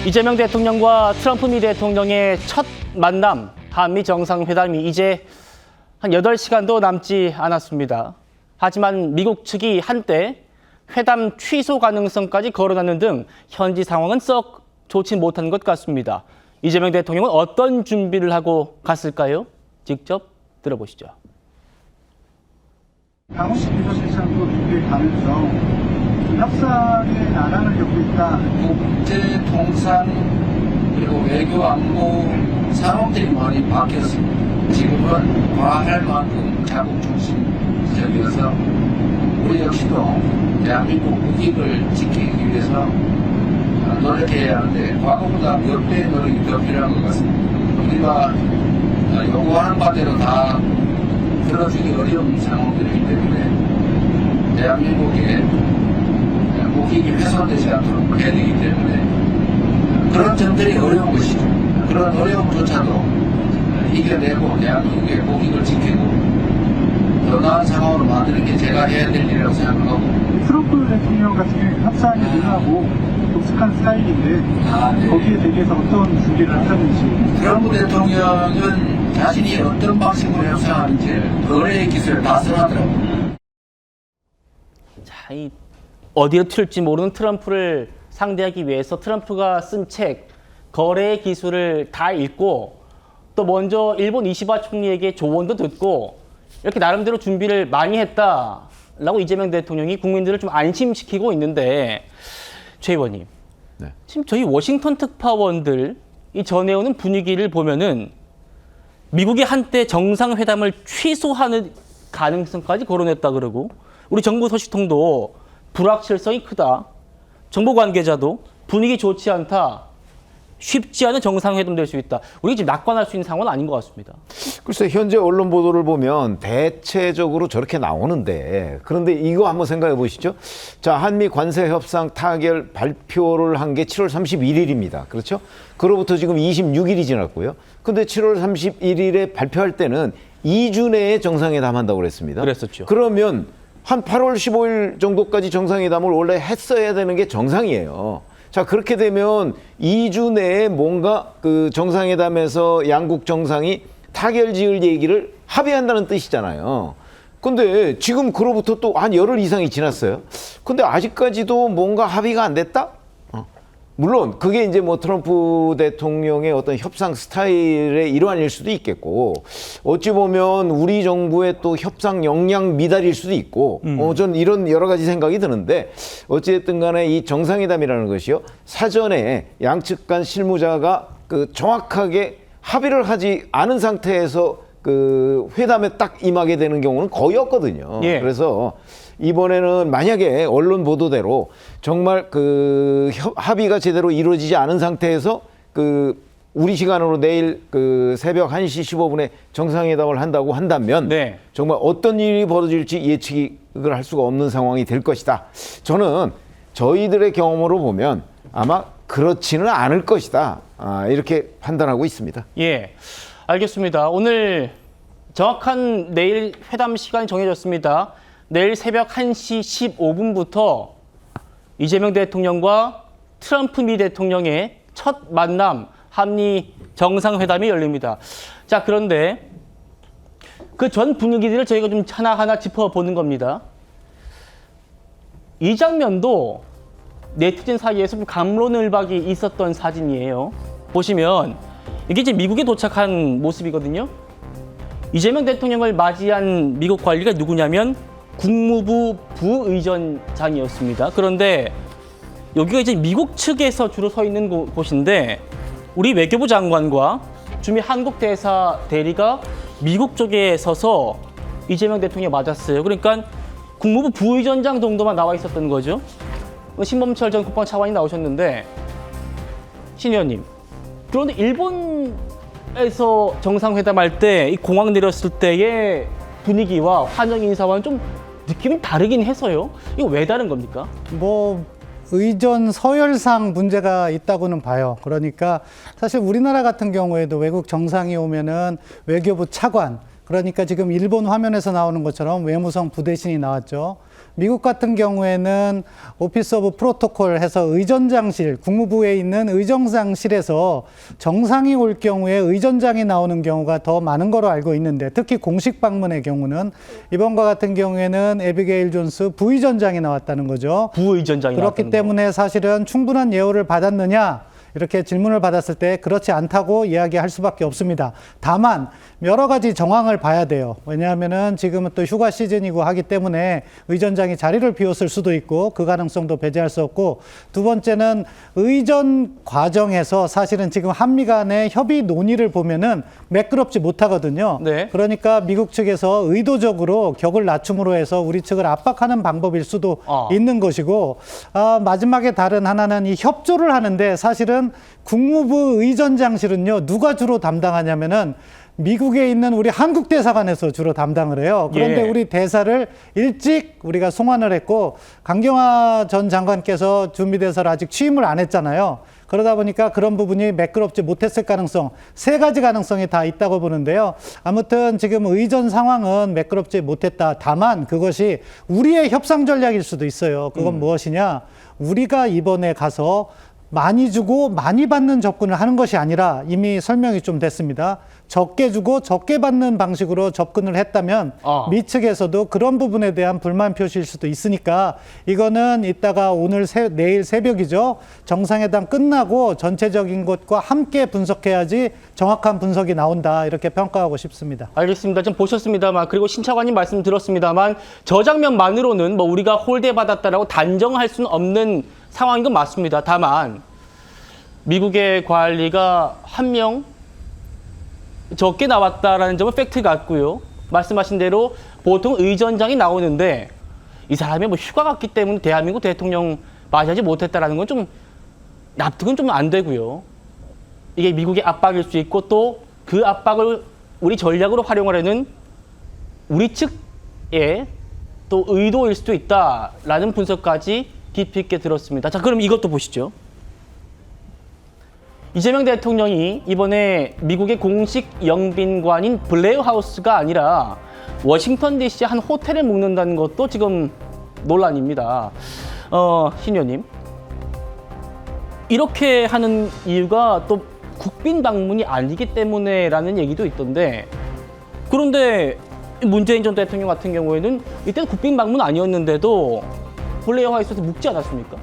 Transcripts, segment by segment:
이재명 대통령과 트럼프 미 대통령의 첫 만남, 한미 정상회담이 이제 한 8시간도 남지 않았습니다. 하지만 미국 측이 한때 회담 취소 가능성까지 거론하는 등 현지 상황은 썩 좋지 못한 것 같습니다. 이재명 대통령은 어떤 준비를 하고 갔을까요? 직접 들어보시죠. 강우식 비서실장도 미국에 가면서 협상에 난항을 겪고 있다. 국제 통상 그리고 외교 안보 산업들이 많이 바뀌었습니다. 지금은 과할 만큼 자국 중심적이어서 우리 역시도 대한민국 국익을 지키기 위해서 노력해야 하는데 과거보다 몇 배의 노력이 더 필요한 것 같습니다. 우리가 요구하는 바대로 다 들어주기 어려운 상황들이기 때문에 대한민국의 국익이 훼손되지 않도록 해야 되기 때문에 그런 점들이 어려운 것이죠. 그런 어려움조차도 이겨내고 대한민국의 국익을 지키고 더 나은 상황으로 만드는 게 제가 해야 될 일이라고 생각하고. 트럼프 대통령 같은 경우에 협상이 능하고 독특한 스타일인데 네. 거기에 대해서 어떤 준비를 하셨는지. 트럼프 대통령은 자신이 어떤 방식으로 협상하는지 거래의 기술을 다 써놨더라고요. 자, 이 어디로 튈지 모르는 트럼프를 상대하기 위해서 트럼프가 쓴 책, 거래의 기술을 다 읽고 또 먼저 일본 이시바 총리에게 조언도 듣고 이렇게 나름대로 준비를 많이 했다라고 이재명 대통령이 국민들을 좀 안심시키고 있는데, 최 의원님, 네. 지금 저희 워싱턴 특파원들 이 전해오는 분위기를 보면은 미국이 한때 정상회담을 취소하는 가능성까지 거론했다 그러고, 우리 정부 소식통도 불확실성이 크다, 정보 관계자도 분위기 좋지 않다, 쉽지 않은 정상회담 될 수 있다. 우리 지금 낙관할 수 있는 상황은 아닌 것 같습니다. 글쎄 현재 언론 보도를 보면 대체적으로 저렇게 나오는데, 그런데 이거 한번 생각해 보시죠. 자, 한미 관세 협상 타결 발표를 한 게 7월 31일입니다. 그렇죠? 그로부터 지금 26일이 지났고요. 근데 7월 31일에 발표할 때는 2주 내에 정상회담 한다고 그랬습니다. 그랬었죠. 그러면 한 8월 15일 정도까지 정상회담을 원래 했어야 되는 게 정상이에요. 자, 그렇게 되면 2주 내에 뭔가 그 정상회담에서 양국 정상이 타결 지을 얘기를 합의한다는 뜻이잖아요. 근데 지금 그로부터 또 한 열흘 이상이 지났어요. 근데 아직까지도 뭔가 합의가 안 됐다? 물론 그게 이제 뭐 트럼프 대통령의 어떤 협상 스타일의 일환일 수도 있겠고, 어찌 보면 우리 정부의 또 협상 역량 미달일 수도 있고, 전 이런 여러 가지 생각이 드는데, 어찌됐든 간에 이 정상회담이라는 것이요, 사전에 양측 간 실무자가 그 정확하게 합의를 하지 않은 상태에서 그 회담에 딱 임하게 되는 경우는 거의 없거든요. 예. 그래서 이번에는 만약에 언론 보도대로 정말 그 합의가 제대로 이루어지지 않은 상태에서 그 우리 시간으로 내일 그 새벽 1시 15분에 정상회담을 한다고 한다면, 네. 정말 어떤 일이 벌어질지 예측을 할 수가 없는 상황이 될 것이다. 저는 저희들의 경험으로 보면 아마 그렇지는 않을 것이다, 이렇게 판단하고 있습니다. 예, 알겠습니다. 오늘 정확한 내일 회담 시간이 정해졌습니다. 내일 새벽 1시 15분부터 이재명 대통령과 트럼프 미 대통령의 첫 만남, 한미 정상회담이 열립니다. 자, 그런데 그 전 분위기들을 저희가 좀 하나하나 짚어보는 겁니다. 이 장면도 네티즌 사이에서 좀 갑론을박이 있었던 사진이에요. 보시면 이게 이제 미국에 도착한 모습이거든요. 이재명 대통령을 맞이한 미국 관리가 누구냐면 국무부 부의전장이었습니다. 그런데 여기가 이제 미국 측에서 주로 서 있는 곳인데, 우리 외교부 장관과 주미 한국 대사 대리가 미국 쪽에 서서 이재명 대통령이 맞았어요. 그러니까 국무부 부의전장 정도만 나와 있었던 거죠. 신범철 전 국방차관이 나오셨는데, 신 의원님, 그런데 일본에서 정상회담할 때 이 공항 내렸을 때의 분위기와 환영 인사와는 좀 느낌이 다르긴 해서요. 이거 왜 다른 겁니까? 뭐 의전 서열상 문제가 있다고는 봐요. 그러니까 사실 우리나라 같은 경우에도 외국 정상이 오면은 외교부 차관, 그러니까 지금 일본 화면에서 나오는 것처럼 외무성 부대신이 나왔죠. 미국 같은 경우에는 오피스 오브 프로토콜 해서 의전장실, 국무부에 있는 의정장실에서 정상이 올 경우에 의전장이 나오는 경우가 더 많은 거로 알고 있는데, 특히 공식 방문의 경우는 이번과 같은 경우에는 에비게일 존스 부의전장이 나왔다는 거죠. 부의전장이 그렇기 나왔다는 때문에 사실은 충분한 예우를 받았느냐, 이렇게 질문을 받았을 때 그렇지 않다고 이야기할 수밖에 없습니다. 다만 여러 가지 정황을 봐야 돼요. 왜냐하면은 지금은 또 휴가 시즌이고 하기 때문에 의전장이 자리를 비웠을 수도 있고 그 가능성도 배제할 수 없고, 두 번째는 의전 과정에서 사실은 지금 한미 간의 협의 논의를 보면은 매끄럽지 못하거든요. 네. 그러니까 미국 측에서 의도적으로 격을 낮춤으로 해서 우리 측을 압박하는 방법일 수도 있는 것이고, 마지막에 다른 하나는 이 협조를 하는데, 사실은 국무부 의전장실은요, 누가 주로 담당하냐면은 미국에 있는 우리 한국 대사관에서 주로 담당을 해요. 그런데 예. 우리 대사를 일찍 우리가 송환을 했고, 강경화 전 장관께서 준비대사를 아직 취임을 안 했잖아요. 그러다 보니까 그런 부분이 매끄럽지 못했을 가능성, 세 가지 가능성이 다 있다고 보는데요. 아무튼 지금 의전 상황은 매끄럽지 못했다. 다만 그것이 우리의 협상 전략일 수도 있어요. 그건 무엇이냐? 우리가 이번에 가서 많이 주고 많이 받는 접근을 하는 것이 아니라, 이미 설명이 좀 됐습니다. 적게 주고 적게 받는 방식으로 접근을 했다면 미 측에서도 그런 부분에 대한 불만 표시일 수도 있으니까, 이거는 이따가 내일 새벽이죠. 정상회담 끝나고 전체적인 것과 함께 분석해야지 정확한 분석이 나온다, 이렇게 평가하고 싶습니다. 알겠습니다. 좀 보셨습니다만, 그리고 신 차관님 말씀 들었습니다만, 저 장면만으로는 뭐 우리가 홀대받았다라고 단정할 수는 없는 상황인 건 맞습니다. 다만 미국의 관리가 한 명 적게 나왔다라는 점은 팩트 같고요. 말씀하신 대로 보통 의전장이 나오는데 이 사람이 뭐 휴가 갔기 때문에 대한민국 대통령 맞이하지 못했다라는 건 좀 납득은 좀 안 되고요. 이게 미국의 압박일 수 있고, 또 그 압박을 우리 전략으로 활용하려는 우리 측의 또 의도일 수도 있다라는 분석까지 깊이 있게 들었습니다. 자, 그럼 이것도 보시죠. 이재명 대통령이 이번에 미국의 공식 영빈관인 블레어 하우스가 아니라 워싱턴 DC 한 호텔에 묵는다는 것도 지금 논란입니다. 신 의원님, 이렇게 하는 이유가 또 국빈 방문이 아니기 때문에라는 얘기도 있던데, 그런데 문재인 전 대통령 같은 경우에는 이때는 국빈 방문 아니었는데도 블레어 하우스에서 묵지 않았습니까?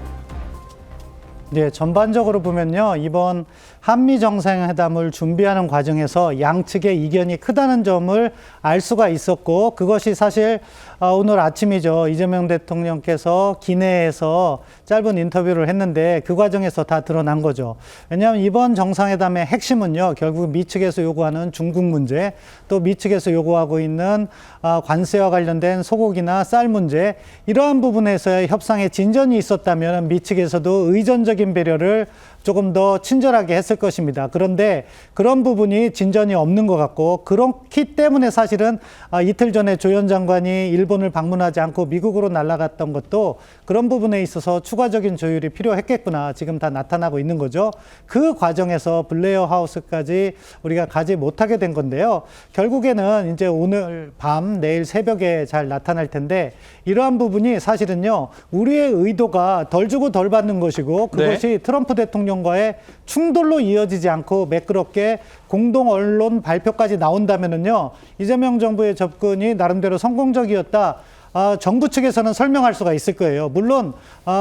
네, 전반적으로 보면요, 이번 한미 정상회담을 준비하는 과정에서 양측의 이견이 크다는 점을 알 수가 있었고, 그것이 사실 오늘 아침이죠. 이재명 대통령께서 기내에서 짧은 인터뷰를 했는데 그 과정에서 다 드러난 거죠. 왜냐하면 이번 정상회담의 핵심은요, 결국 미 측에서 요구하는 중국 문제, 또 미 측에서 요구하고 있는 관세와 관련된 소고기나 쌀 문제, 이러한 부분에서의 협상에 진전이 있었다면 미 측에서도 의전적인 배려를 조금 더 친절하게 했을 것입니다. 그런데 그런 부분이 진전이 없는 것 같고, 그렇기 때문에 사실은 이틀 전에 조현 장관이 일본을 방문하지 않고 미국으로 날아갔던 것도 그런 부분에 있어서 추가적인 조율이 필요했겠구나, 지금 다 나타나고 있는 거죠. 그 과정에서 블레어 하우스까지 우리가 가지 못하게 된 건데요. 결국에는 이제 오늘 밤, 내일 새벽에 잘 나타날 텐데, 이러한 부분이 사실은요, 우리의 의도가 덜 주고 덜 받는 것이고, 그것이 트럼프 대통령과의 충돌로 이어지지 않고 매끄럽게 공동 언론 발표까지 나온다면은요, 이재명 정부의 접근이 나름대로 성공적이었다, 정부 측에서는 설명할 수가 있을 거예요. 물론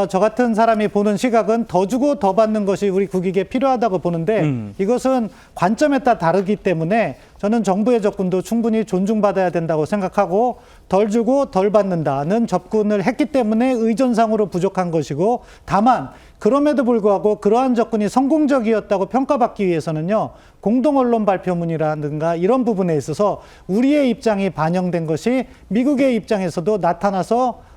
저 같은 사람이 보는 시각은 더 주고 더 받는 것이 우리 국익에 필요하다고 보는데, 이것은 관점에 따라 다르기 때문에 저는 정부의 접근도 충분히 존중받아야 된다고 생각하고, 덜 주고 덜 받는다는 접근을 했기 때문에 의전상으로 부족한 것이고, 다만 그럼에도 불구하고 그러한 접근이 성공적이었다고 평가받기 위해서는요, 공동 언론 발표문이라든가 이런 부분에 있어서 우리의 입장이 반영된 것이 미국의 입장에서도 나타나서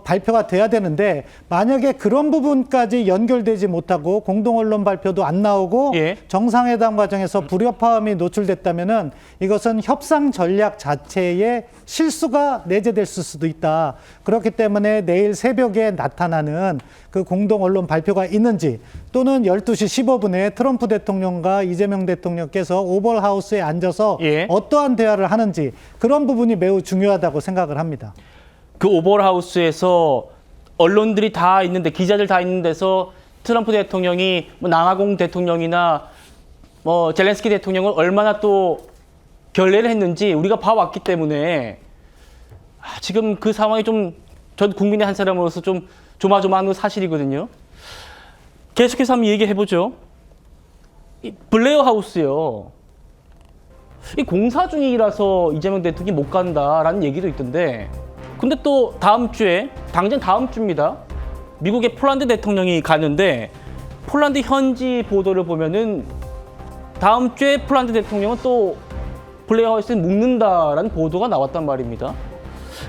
발표가 돼야 되는데, 만약에 그런 부분까지 연결되지 못하고 공동 언론 발표도 안 나오고 정상회담 과정에서 불협화음이 노출됐다면은 이것은 협상 전략 자체에 실수가 내재될 수도 있다. 그렇기 때문에 내일 새벽에 나타나는 그 공동 언론 발표가 있는지, 또는 12시 15분에 트럼프 대통령과 이재명 대통령께서 오벌 하우스에 앉아서 어떠한 대화를 하는지, 그런 부분이 매우 중요하다고 생각을 합니다. 그 오버하우스에서 언론들이 다 있는데, 기자들 다 있는 데서 트럼프 대통령이 뭐 남아공 대통령이나 뭐 젤렌스키 대통령을 얼마나 또 결례를 했는지 우리가 봐왔기 때문에 지금 그 상황이 좀, 전 국민의 한 사람으로서 좀 조마조마한 사실이거든요. 계속해서 한번 얘기해보죠. 이 블레어 하우스요. 이 공사 중이라서 이재명 대통령이 못 간다라는 얘기도 있던데, 근데 또 다음 주에, 당장 다음 주입니다. 미국의 폴란드 대통령이 가는데, 폴란드 현지 보도를 보면은 다음 주에 폴란드 대통령은 또 블레어 하우스에 묵는다라는 보도가 나왔단 말입니다.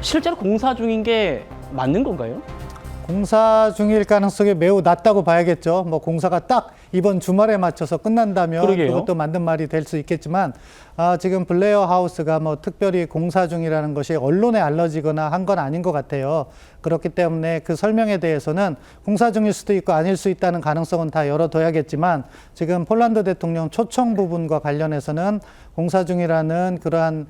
실제로 공사 중인 게 맞는 건가요? 공사 중일 가능성이 매우 낮다고 봐야겠죠. 뭐 공사가 딱 이번 주말에 맞춰서 끝난다면 그러게요. 그것도 맞는 말이 될 수 있겠지만 지금 블레어 하우스가 뭐 특별히 공사 중이라는 것이 언론에 알려지거나 한 건 아닌 것 같아요. 그렇기 때문에 그 설명에 대해서는 공사 중일 수도 있고 아닐 수 있다는 가능성은 다 열어둬야겠지만, 지금 폴란드 대통령 초청 부분과 관련해서는 공사 중이라는 그러한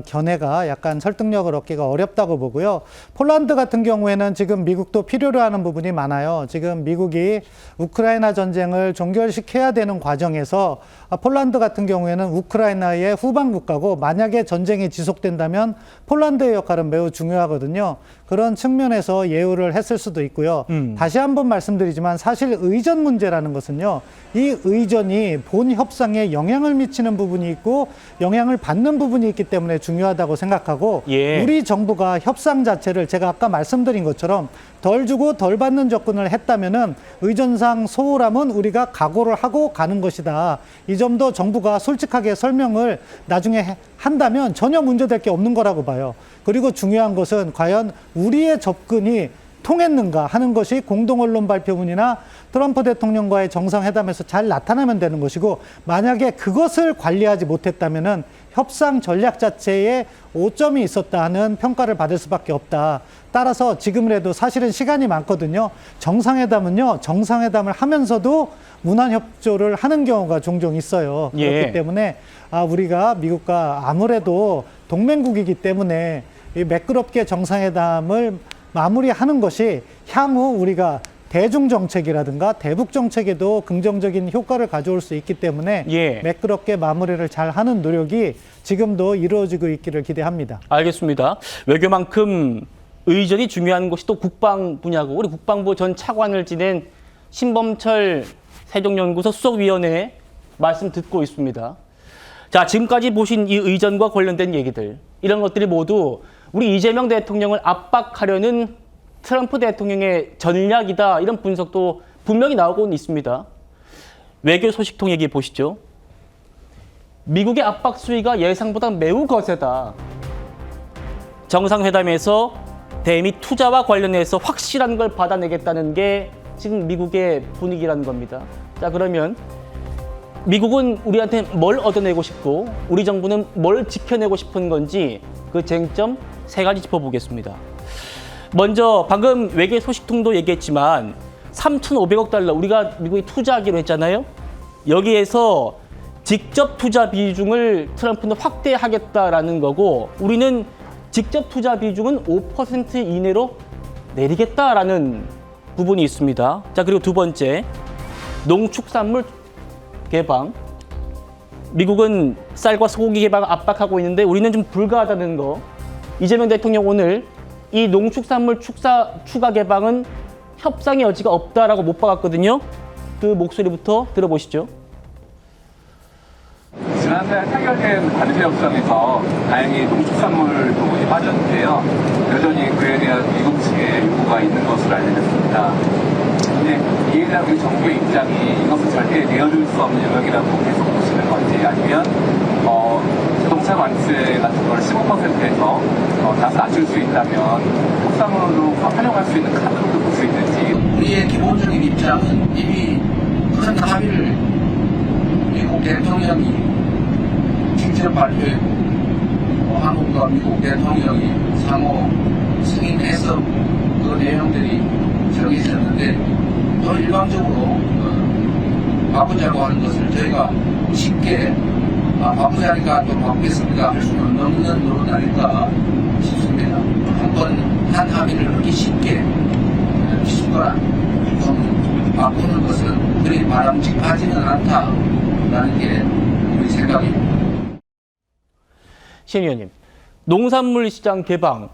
견해가 약간 설득력을 얻기가 어렵다고 보고요. 폴란드 같은 경우에는 지금 미국도 필요로 하는 부분이 많아요. 지금 미국이 우크라이나 전쟁을 종결시켜야 되는 과정에서 폴란드 같은 경우에는 우크라이나의 후방 국가고, 만약에 전쟁이 지속된다면 폴란드의 역할은 매우 중요하거든요. 그런 측면에서 예우를 했을 수도 있고요. 다시 한번 말씀드리지만 사실 의전 문제라는 것은요, 이 의전이 본 협상에 영향을 미치는 부분이 있고 영향을 받는 부분이 있기 때문에 중요하다고 생각하고, 예. 우리 정부가 협상 자체를 제가 아까 말씀드린 것처럼 덜 주고 덜 받는 접근을 했다면은 의전상 소홀함은 우리가 각오를 하고 가는 것이다. 이 점도 정부가 솔직하게 설명을 나중에 한다면 전혀 문제될 게 없는 거라고 봐요. 그리고 중요한 것은 과연 우리의 접근이 통했는가 하는 것이 공동 언론 발표문이나 트럼프 대통령과의 정상회담에서 잘 나타나면 되는 것이고, 만약에 그것을 관리하지 못했다면은 협상 전략 자체에 오점이 있었다 하는 평가를 받을 수밖에 없다. 따라서 지금이라도 사실은 시간이 많거든요. 정상회담은요, 정상회담을 하면서도 문안 협조를 하는 경우가 종종 있어요. 예. 그렇기 때문에 우리가 미국과 아무래도 동맹국이기 때문에 이 매끄럽게 정상회담을 마무리하는 것이 향후 우리가 대중 정책이라든가 대북 정책에도 긍정적인 효과를 가져올 수 있기 때문에 예. 매끄럽게 마무리를 잘 하는 노력이 지금도 이루어지고 있기를 기대합니다. 알겠습니다. 외교만큼 의전이 중요한 것이 또 국방 분야고, 우리 국방부 전 차관을 지낸 신범철 세종연구소 수석위원회 말씀 듣고 있습니다. 자, 지금까지 보신 이 의전과 관련된 얘기들, 이런 것들이 모두 우리 이재명 대통령을 압박하려는 트럼프 대통령의 전략이다, 이런 분석도 분명히 나오고 있습니다. 외교 소식통 얘기해 보시죠. 미국의 압박 수위가 예상보다 매우 거세다. 정상회담에서 대미 투자와 관련해서 확실한 걸 받아내겠다는 게 지금 미국의 분위기라는 겁니다. 자, 그러면 미국은 우리한테 뭘 얻어내고 싶고 우리 정부는 뭘 지켜내고 싶은 건지 그 쟁점 세 가지 짚어보겠습니다. 먼저 방금 외계 소식통도 얘기했지만 3,500억 달러 우리가 미국에 투자하기로 했잖아요. 여기에서 직접 투자 비중을 트럼프는 확대하겠다라는 거고, 우리는 직접 투자 비중은 5% 이내로 내리겠다라는 부분이 있습니다. 자, 그리고 두 번째, 농축산물 개방. 미국은 쌀과 소고기 개방을 압박하고 있는데 우리는 좀 불가하다는 거. 이재명 대통령 오늘 이 농축산물 추가 개방은 협상의 여지가 없다라고 못 박았거든요. 그 목소리부터 들어보시죠. 지난달 타결된 바르셀 협상에서 다행히 농축산물 부분이 빠졌는데요. 여전히 그에 대한 미국 측의 요구가 있는 것으로 알려졌습니다. 근데 이에 대한 우리 정부의 입장이 이것을 절대 내어줄 수 없는 영역이라고 계속 보시는 건지, 아니면 자동차 관세 같은 걸 15%에서 다소 낮출 수 있다면 협상으로 활용할 수 있는 카드로도 볼 수 있는지. 우리의 기본적인 입장은 이미 큰 합의를 미국 대통령이 직접 발표했고, 한국과 미국 대통령이 상호 승인해서 그 내용들이 정해졌는데, 더 일방적으로 바꾸자고 하는 것을 저희가 쉽게 바꾸자니까 좀 바꾸겠습니다 할 수는 없는 노릇 아닐까 싶습니다. 한번 한 합의를 그렇게 쉽게 피부가 바꾸는 것은 그리 바람직하지는 않다라는 게 우리 생각입니다. 신 의원님, 농산물 시장 개방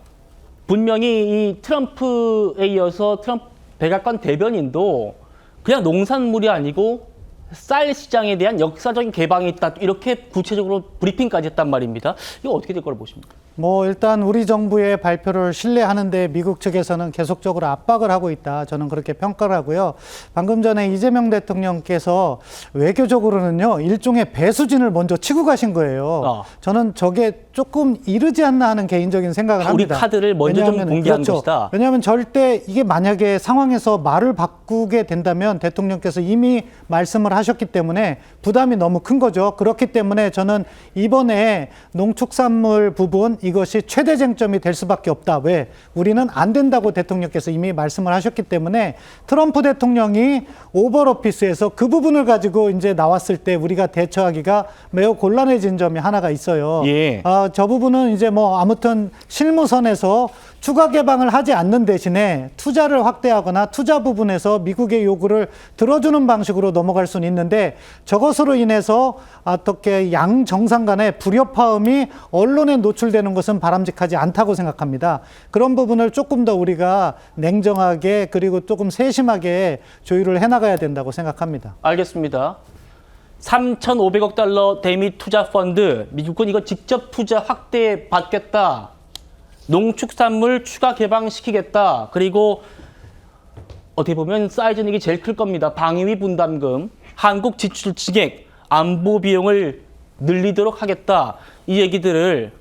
분명히 이 트럼프에 이어서 트럼프 백악관 대변인도 그냥 농산물이 아니고 쌀 시장에 대한 역사적인 개방이 있다 이렇게 구체적으로 브리핑까지 했단 말입니다. 이거 어떻게 될 거라고 보십니까? 뭐 일단 우리 정부의 발표를 신뢰하는데 미국 측에서는 계속적으로 압박을 하고 있다. 저는 그렇게 평가를 하고요. 방금 전에 이재명 대통령께서 외교적으로는요, 일종의 배수진을 먼저 치고 가신 거예요. 저는 저게 조금 이르지 않나 하는 개인적인 생각을 우리 합니다. 카드를 먼저 좀 공개하는 것이다. 왜냐하면 절대 이게 만약에 상황에서 말을 바꾸게 된다면 대통령께서 이미 말씀을 하셨기 때문에 부담이 너무 큰 거죠. 그렇기 때문에 저는 이번에 농축산물 부분 이것이 최대 쟁점이 될 수밖에 없다. 왜? 우리는 안 된다고 대통령께서 이미 말씀을 하셨기 때문에 트럼프 대통령이 오버오피스에서 그 부분을 가지고 이제 나왔을 때 우리가 대처하기가 매우 곤란해진 점이 하나가 있어요. 예. 저 부분은 이제 뭐 아무튼 실무선에서 추가 개방을 하지 않는 대신에 투자를 확대하거나 투자 부분에서 미국의 요구를 들어주는 방식으로 넘어갈 수는 있는데 저것으로 인해서 어떻게 양 정상 간의 불협화음이 언론에 노출되는 것은 바람직하지 않다고 생각합니다. 그런 부분을 조금 더 우리가 냉정하게 그리고 조금 세심하게 조율을 해나가야 된다고 생각합니다. 알겠습니다. 3,500억 달러 대미 투자 펀드, 미국은 이거 직접 투자 확대 받겠다. 농축산물 추가 개방시키겠다. 그리고 어떻게 보면 사이즈는 이게 제일 클 겁니다. 방위비 분담금, 한국 지출 증액, 안보 비용을 늘리도록 하겠다. 이 얘기들을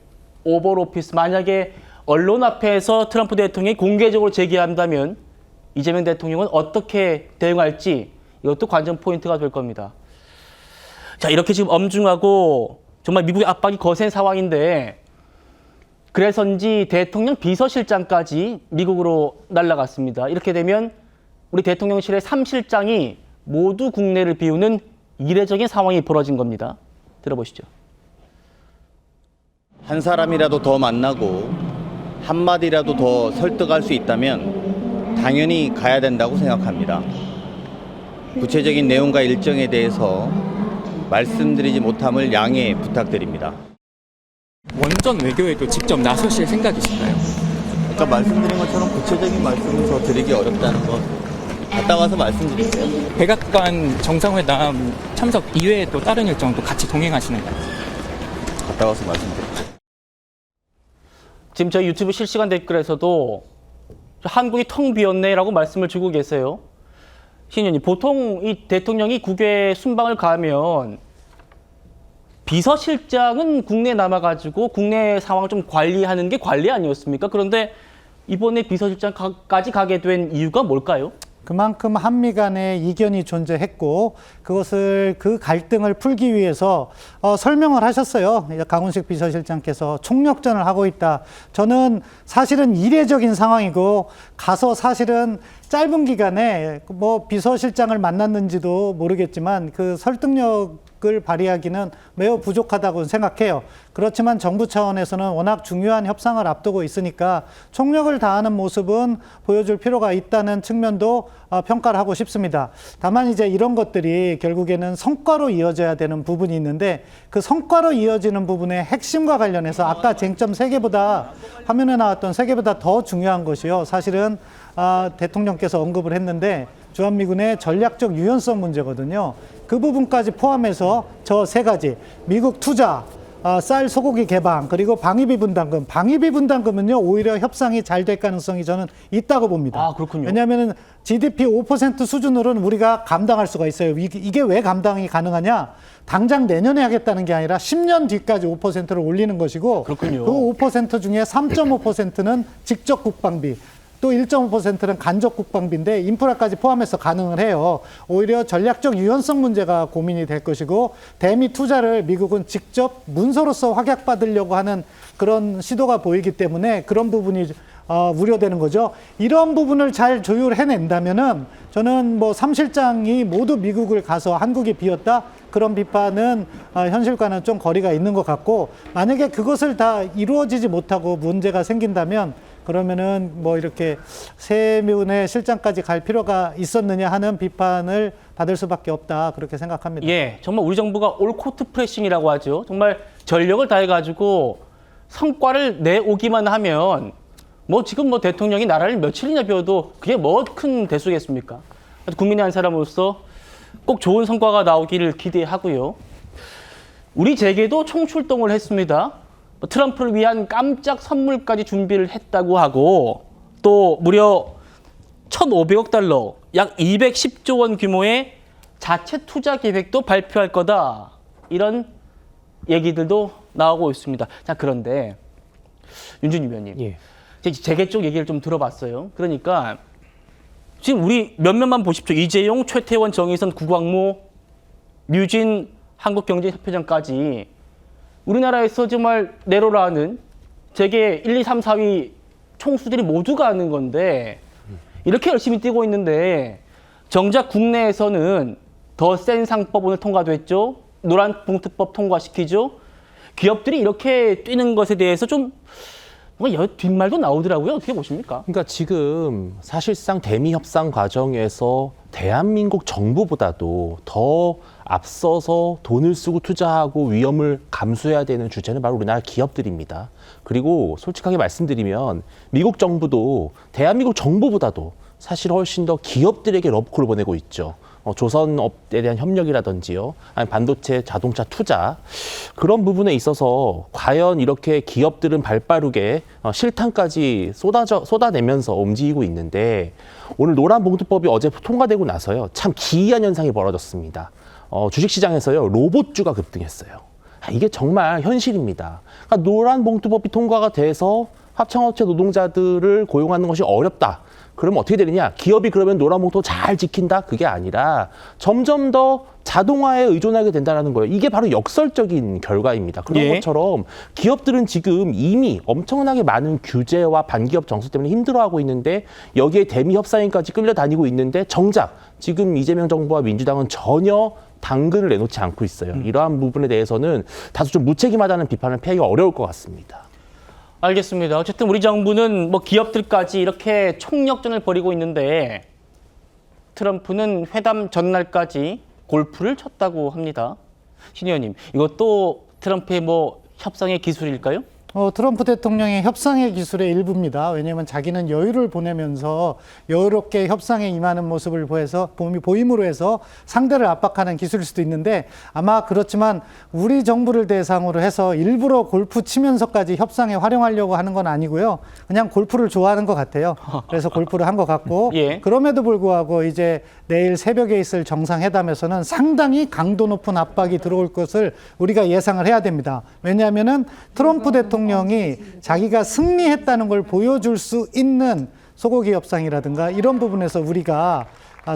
오버오피스 만약에 언론 앞에서 트럼프 대통령이 공개적으로 제기한다면 이재명 대통령은 어떻게 대응할지 이것도 관전 포인트가 될 겁니다. 자, 이렇게 지금 엄중하고 정말 미국의 압박이 거센 상황인데 그래서인지 대통령 비서실장까지 미국으로 날아갔습니다. 이렇게 되면 우리 대통령실의 3실장이 모두 국내를 비우는 이례적인 상황이 벌어진 겁니다. 들어보시죠. 한 사람이라도 더 만나고 한마디라도 더 설득할 수 있다면 당연히 가야 된다고 생각합니다. 구체적인 내용과 일정에 대해서 말씀드리지 못함을 양해 부탁드립니다. 원전 외교에도 직접 나서실 생각이신가요? 아까 말씀드린 것처럼 구체적인 말씀을 더 드리기 어렵다는 것 갔다 와서 말씀드릴게요. 백악관 정상회담 참석 이외에도 다른 일정도 같이 동행하시는가요? 갔다 와서 말씀드릴게요. 지금 저희 유튜브 실시간 댓글에서도 한국이 텅 비었네라고 말씀을 주고 계세요. 신 의원님, 보통 이 대통령이 국외 순방을 가면 비서실장은 국내에 남아가지고 국내 상황을 좀 관리하는 게 관리 아니었습니까? 그런데 이번에 비서실장까지 가게 된 이유가 뭘까요? 그만큼 한미 간의 이견이 존재했고 그것을 그 갈등을 풀기 위해서 설명을 하셨어요. 강훈식 비서실장께서 총력전을 하고 있다. 저는 사실은 이례적인 상황이고 가서 사실은 짧은 기간에 뭐 비서실장을 만났는지도 모르겠지만 그 설득력을 발휘하기는 매우 부족하다고 생각해요. 그렇지만 정부 차원에서는 워낙 중요한 협상을 앞두고 있으니까 총력을 다하는 모습은 보여줄 필요가 있다는 측면도 평가를 하고 싶습니다. 다만 이제 이런 것들이 결국에는 성과로 이어져야 되는 부분이 있는데 그 성과로 이어지는 부분의 핵심과 관련해서 아까 쟁점 3개보다 화면에 나왔던 3개보다 더 중요한 것이요. 사실은 대통령께서 언급을 했는데 주한미군의 전략적 유연성 문제거든요. 그 부분까지 포함해서 저 3가지 미국 투자, 쌀 소고기 개방 그리고 방위비 분담금. 방위비 분담금은요 오히려 협상이 잘 될 가능성이 저는 있다고 봅니다. 아, 그렇군요. 왜냐하면 GDP 5% 수준으로는 우리가 감당할 수가 있어요. 이게 왜 감당이 가능하냐? 당장 내년에 하겠다는 게 아니라 10년 뒤까지 5%를 올리는 것이고 그렇군요. 그 5% 중에 3.5%는 직접 국방비 또 1.5%는 간접 국방비인데 인프라까지 포함해서 가능을 해요. 오히려 전략적 유연성 문제가 고민이 될 것이고 대미 투자를 미국은 직접 문서로서 확약받으려고 하는 그런 시도가 보이기 때문에 그런 부분이 우려되는 거죠. 이런 부분을 잘 조율해낸다면은 저는 뭐 3실장이 모두 미국을 가서 한국이 비었다? 그런 비판은 현실과는 좀 거리가 있는 것 같고 만약에 그것을 다 이루어지지 못하고 문제가 생긴다면 그러면은 뭐 이렇게 세면의 실장까지 갈 필요가 있었느냐 하는 비판을 받을 수밖에 없다 그렇게 생각합니다. 예, 정말 우리 정부가 올코트 프레싱이라고 하죠. 정말 전력을 다해가지고 성과를 내오기만 하면 뭐 지금 뭐 대통령이 나라를 며칠이나 비워도 그게 뭐 큰 대수겠습니까? 국민의 한 사람으로서 꼭 좋은 성과가 나오기를 기대하고요. 우리 재계도 총출동을 했습니다. 트럼프를 위한 깜짝 선물까지 준비를 했다고 하고 또 무려 1,500억 달러, 약 210조 원 규모의 자체 투자 계획도 발표할 거다. 이런 얘기들도 나오고 있습니다. 자, 그런데 윤준희 위원님, 예. 재계 쪽 얘기를 좀 들어봤어요. 그러니까 지금 우리 몇몇만 보십시오. 이재용, 최태원, 정의선, 구광모, 류진, 한국경제협회장까지 우리나라에서 정말 내로라는 재계 1, 2, 3, 4위 총수들이 모두가 아는 건데 이렇게 열심히 뛰고 있는데 정작 국내에서는 더 센 상법원을 통과됐죠. 노란봉투법 통과시키죠. 기업들이 이렇게 뛰는 것에 대해서 좀 뭔가 뒷말도 나오더라고요. 어떻게 보십니까? 그러니까 지금 사실상 대미 협상 과정에서 대한민국 정부보다도 더 앞서서 돈을 쓰고 투자하고 위험을 감수해야 되는 주체는 바로 우리나라 기업들입니다. 그리고 솔직하게 말씀드리면 미국 정부도 대한민국 정부보다도 사실 훨씬 더 기업들에게 러브콜을 보내고 있죠. 조선업에 대한 협력이라든지요, 아니 반도체, 자동차 투자 그런 부분에 있어서 과연 이렇게 기업들은 발빠르게 실탄까지 쏟아내면서 움직이고 있는데 오늘 노란봉투법이 어제 통과되고 나서요 참 기이한 현상이 벌어졌습니다. 주식시장에서요 로봇주가 급등했어요. 이게 정말 현실입니다. 그러니까 노란봉투법이 통과가 돼서 합창업체 노동자들을 고용하는 것이 어렵다. 그러면 어떻게 되느냐? 기업이 그러면 노란봉투 잘 지킨다? 그게 아니라 점점 더 자동화에 의존하게 된다는 거예요. 이게 바로 역설적인 결과입니다. 그런 것처럼 기업들은 지금 이미 엄청나게 많은 규제와 반기업 정수 때문에 힘들어하고 있는데 여기에 대미 협상인까지 끌려다니고 있는데 정작 지금 이재명 정부와 민주당은 전혀 당근을 내놓지 않고 있어요. 이러한 부분에 대해서는 다소 좀 무책임하다는 비판을 피하기가 어려울 것 같습니다. 알겠습니다. 어쨌든 우리 정부는 뭐 기업들까지 이렇게 총력전을 벌이고 있는데 트럼프는 회담 전날까지 골프를 쳤다고 합니다. 신 의원님, 이것도 트럼프의 뭐 협상의 기술일까요? 트럼프 대통령의 협상의 기술의 일부입니다. 왜냐하면 자기는 여유를 보내면서 여유롭게 협상에 임하는 모습을 보임으로 해서 상대를 압박하는 기술일 수도 있는데 아마 그렇지만 우리 정부를 대상으로 해서 일부러 골프 치면서까지 협상에 활용하려고 하는 건 아니고요. 그냥 골프를 좋아하는 것 같아요. 그래서 골프를 한 것 같고 예. 그럼에도 불구하고 이제 내일 새벽에 있을 정상회담에서는 상당히 강도 높은 압박이 들어올 것을 우리가 예상을 해야 됩니다. 왜냐하면은 트럼프 대통령이 자기가 승리했다는 걸 보여줄 수 있는 소고기 협상이라든가 이런 부분에서 우리가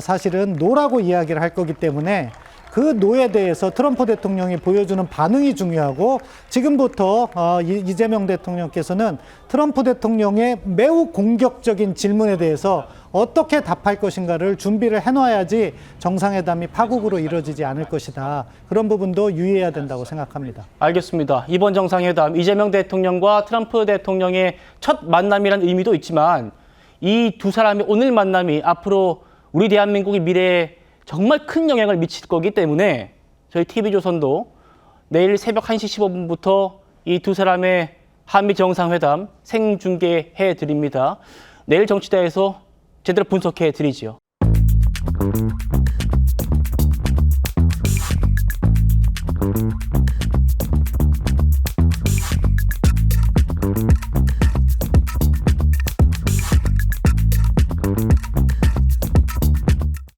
사실은 노라고 이야기를 할 거기 때문에 그 노에 대해서 트럼프 대통령이 보여주는 반응이 중요하고 지금부터 이재명 대통령께서는 트럼프 대통령의 매우 공격적인 질문에 대해서 어떻게 답할 것인가를 준비를 해놔야지 정상회담이 파국으로 이루어지지 않을 것이다. 그런 부분도 유의해야 된다고 생각합니다. 알겠습니다. 이번 정상회담 이재명 대통령과 트럼프 대통령의 첫 만남이라는 의미도 있지만 이 두 사람의 오늘 만남이 앞으로 우리 대한민국의 미래에 정말 큰 영향을 미칠 거기 때문에 저희 TV조선도 내일 새벽 1시 15분부터 이 두 사람의 한미 정상회담 생중계해 드립니다. 내일 정치다에서 제대로 분석해 드리지요.